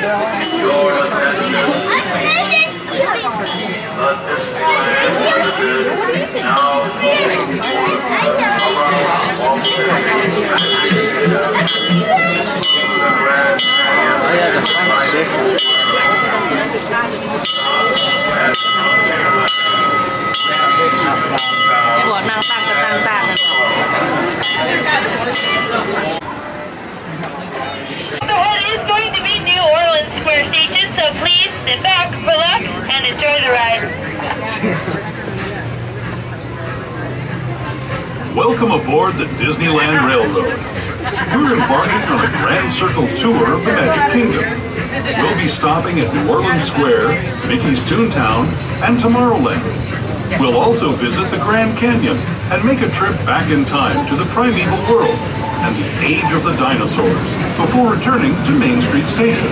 บอกนางต่างกับนางต่างกัน The hood is going to be New Orleans Square Station, so please sit back, relax, and enjoy the ride. Welcome aboard the Disneyland Railroad. We're embarking on a grand circle tour of the Magic Kingdom. We'll be stopping at New Orleans Square, Mickey's Toontown, and Tomorrowland. We'll also visit the Grand Canyon and make a trip back in time to the primeval world and the age of the dinosaurs before returning to Main Street Station.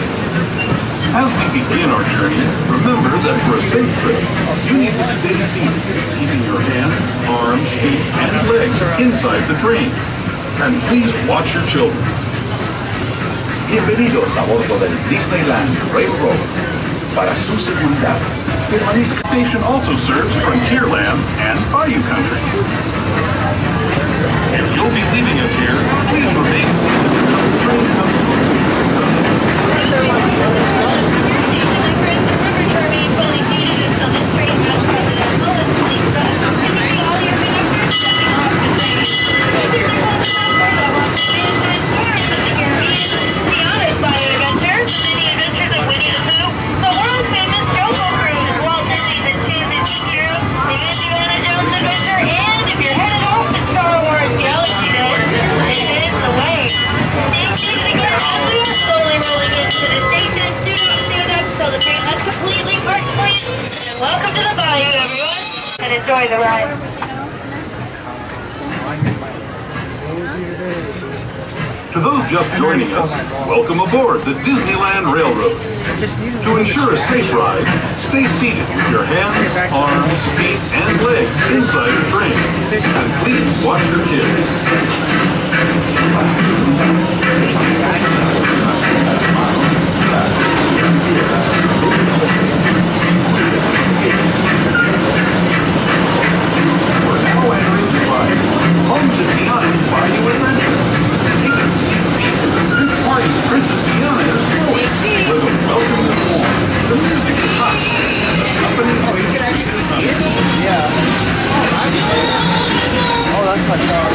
As we begin our journey, remember that for a safe trip, you need to stay seated, keeping your hands, arms, feet, and legs inside the train. And please watch your children. Bienvenidos a bordo del Disneyland Railroad. Para su seguridad, permanezca. The station also serves Frontierland and Bayou Country. If you'll be leaving us here, please remain seated until the train comes to Welcome to the Bayou, everyone, and enjoy the ride. To those just joining us, welcome aboard the Disneyland Railroad. To ensure a safe ride, stay seated with your hands, arms, feet, and legs inside the train. And please watch your kids. We're now entering the ride, home to Tiana's Bayou Adventure. Take a sneak peek at the big party Princess Tiana is throwing. With a welcome and warm, the music is hot, and the company waits to eat is sunny. Oh, that's my car.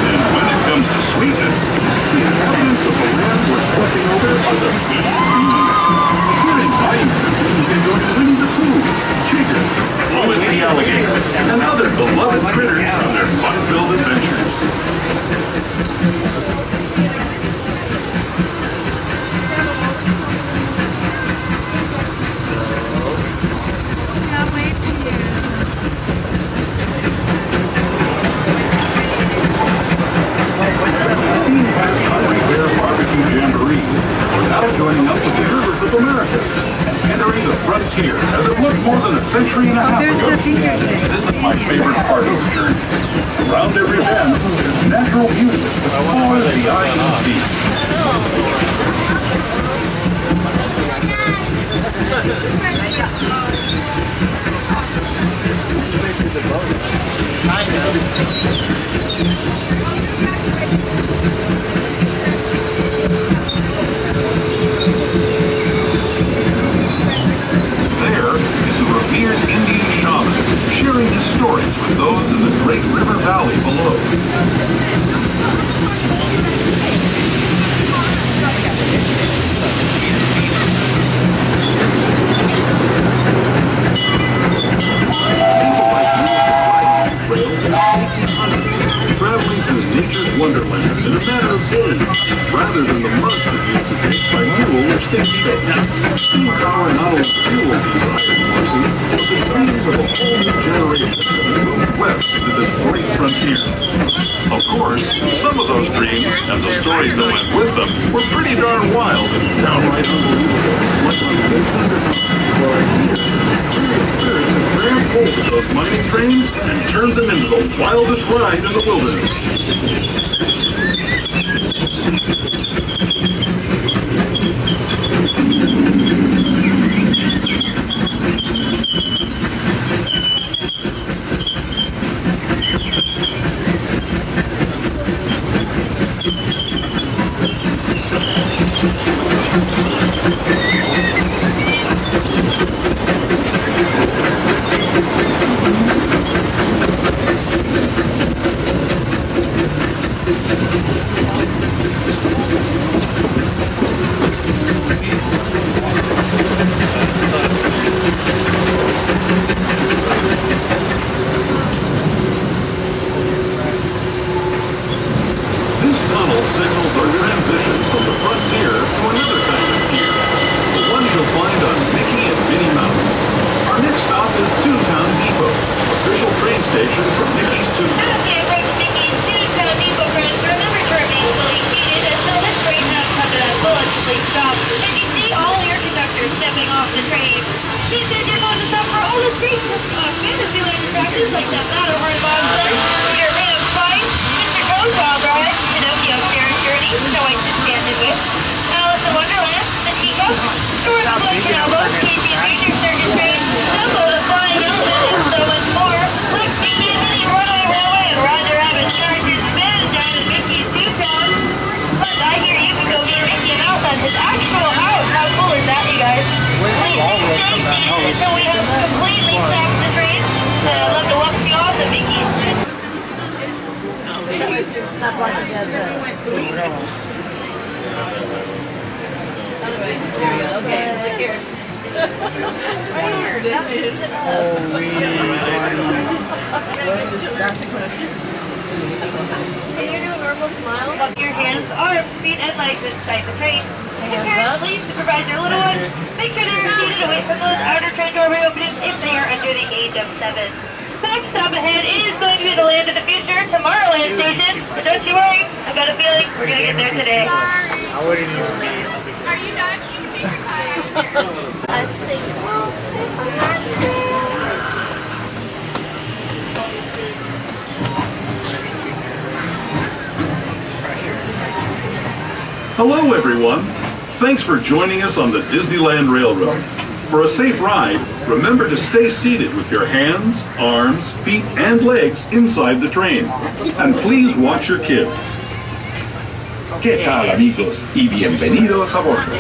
And when it comes to sweetness, the inhabitants of the land we're crossing over are the bee's knees. Here in Bayou Country, you can join Winnie the Pooh, Tigger, Lois the Alligator, and other beloved critters on their fun-filled adventures. Jamboree. We're now joining up with the Rivers of America and entering the frontier as it looked more than a century and a half ago. This is my favorite part of the journey. Around every bend, there's natural beauty as far as the eye can see. There is the revered Indian shaman sharing his stories with those in the great river valley below. Traveling through nature's wonderland in a matter of days, rather than the months it used to take by mule which they chose. Steam power not only fueled these iron horses, but the dreams of a whole new generation as they moved west into this great frontier. Of course, some of those dreams and the stories that went with them were pretty darn wild and downright unbelievable. Like the 800 for a year, the mysterious spirits of Grand hold of those mining trains and turned them into the wildest ride in the wilderness. This tunnel signals our transition from the frontier to another kind of gear, the ones you'll find on Mickey and Minnie Mouse. Our next stop is Toontown Depot, official train station for Mickey's Toontown. As we approach Mickey's Toontown Depot, friends, remember to remain fully seated until this train has come to that bulletproof stop. And you see all your conductors stepping off the train. He said you're going to stop for all the streets of Fantasyland attractions like the Matterhorn bobsled, Peter Pan's Fight, Mr. Toad's Wild Ride, Pinocchio's Fair's Journey, Snow White's Enchanted Witch, Alice in Wonderland, the Teacup, George Bush Elbow, Casey and Junior Circus Train, Dumbo the Flying Elephant, and so much more. Look, Mickey and Minnie Runaway Railway and Roger Rabbit's Chargers Spin down at Mickey's Toontown. Plus, I hear you can go meet Mickey Mouse at his actual house. How cool is that, you guys? Please stay seated until we have completely stopped the train. And I'd love to welcome you all to Mickey's Toontown. Not blocking the other way. There we go. Okay, look here. That's the question. Can you do a normal smile? Your hands, arms, feet, and legs inside the train. And parents, please supervise your little ones. Make sure they're seated away from those outer train door reopenings if they are under the age of 7. Next stop ahead is going to be the Land of the Future, Tomorrowland Station. But don't you worry, I've got a feeling we're going to get there today. I wouldn't even be. Are you done? You can take your time. I think we'll Hello, everyone. Thanks for joining us on the Disneyland Railroad. For a safe ride, remember to stay seated with your hands, arms, feet, and legs inside the train. And please watch your kids. ¿Qué tal, amigos? Y bienvenidos a bordo.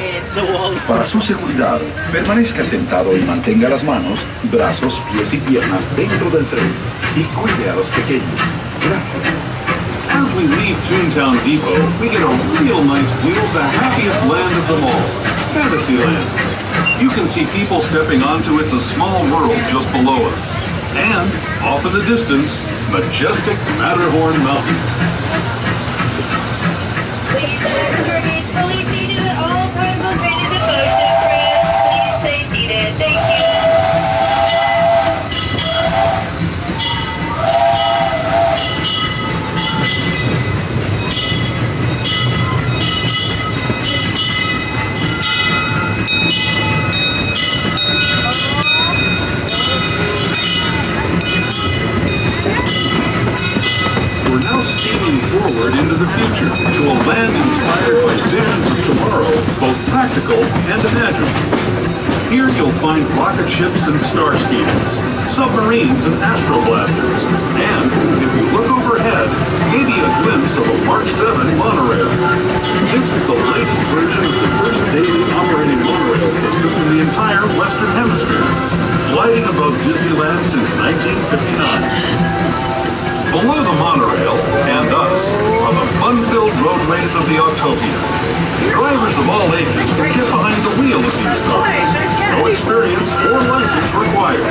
Para su seguridad, permanezca sentado y mantenga las manos, brazos, pies y piernas dentro del tren. Y cuide a los pequeños. Gracias. As we leave Toontown Depot, we get a real nice view of the happiest land of them all, Fantasyland. You can see people stepping onto It's a Small World just below us. And, off in the distance, majestic Matterhorn Mountain. Please remain fully seated at all times while train is in motion, friends. Please stay seated. Thank you. We're now steaming forward into the future to a land inspired by visions of tomorrow, both practical and imagined. Here you'll find rocket ships and star schemes, submarines and astroblasters, and, if you look overhead, maybe a glimpse of a Mark 7 monorail. This is the latest version of the first daily operating monorail system in the entire Western Hemisphere, gliding above Disneyland since 1959. Below the monorail, and us, are the fun-filled roadways of the Autopia. Drivers of all ages can get behind the wheel of these cars. No experience or license required.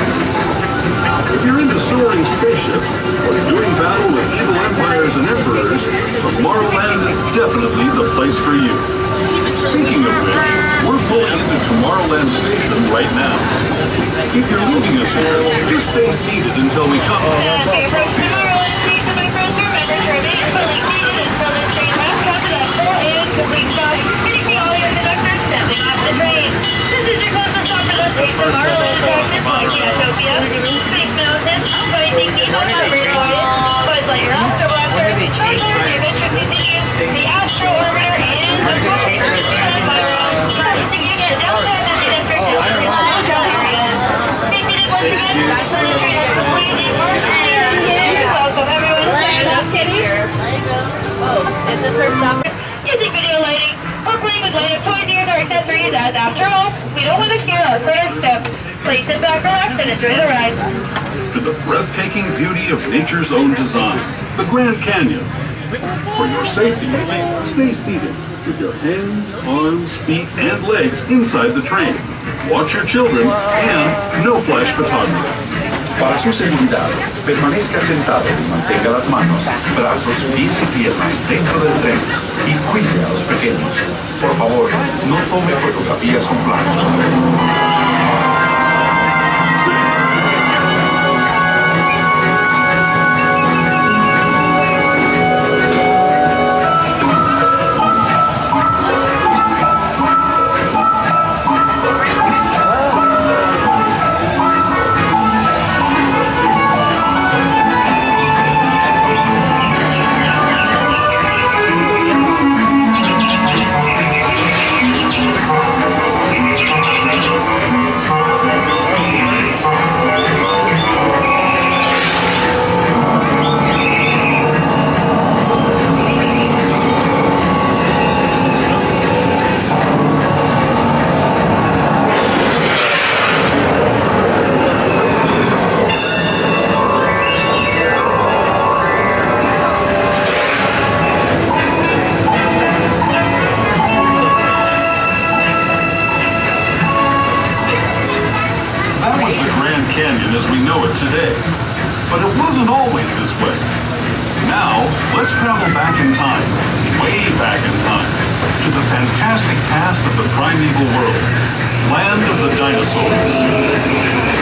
If you're into soaring spaceships or doing battle with evil empires and emperors, Tomorrowland is definitely the place for you. Speaking of which, we're pulling into Tomorrowland Station right now. If you're leaving us here, just stay seated until we come. As we approach Tomorrowland Station, my friends, remember to remain fully seated until this train has come to that full and complete stop. And you see all your conductors stepping off the train. This is your closest stop for those great Tomorrowland attractions like the Autopia, Space as after all, we don't want to steal our friend's step. Please sit back, relax, and enjoy the ride. To the breathtaking beauty of nature's own design, the Grand Canyon. For your safety, stay seated with your hands, arms, feet, and legs inside the train. Watch your children and no flash photography. Para su seguridad, permanezca sentado y mantenga las manos, brazos, pies y piernas dentro del tren y cuide a los pequeños. Por favor, no tome fotografías con flash. Canyon as we know it today. But it wasn't always this way. Now, let's travel back in time, way back in time, to the fantastic past of the primeval world, land of the dinosaurs.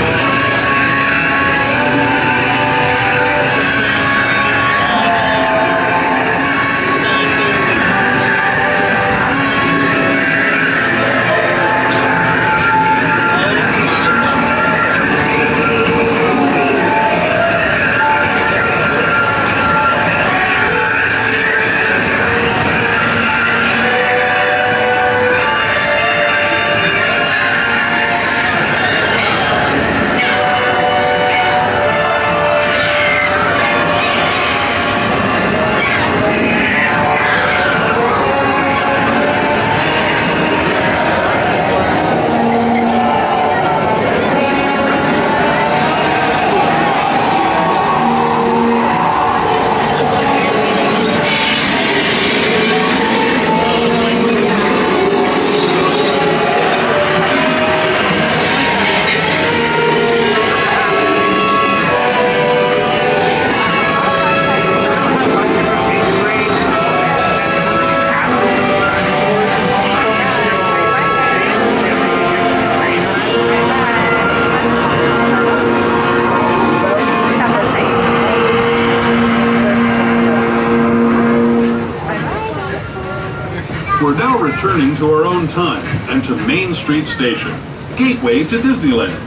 We're now returning to our own time and to Main Street Station, gateway to Disneyland.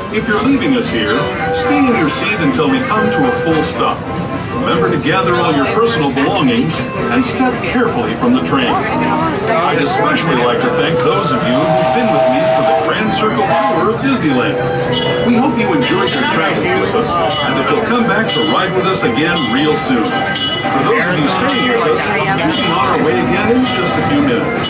If you're leaving us here, stay in your seat until we come to a full stop. Remember to gather all your personal belongings and step carefully from the train. I'd especially like to thank those of you who've been with me for the Grand Circle Tour of Disneyland. We hope you enjoyed your travels with us and that you'll come back to ride with us again real soon. For those of you staying with us, we'll be on our way again in just a few minutes.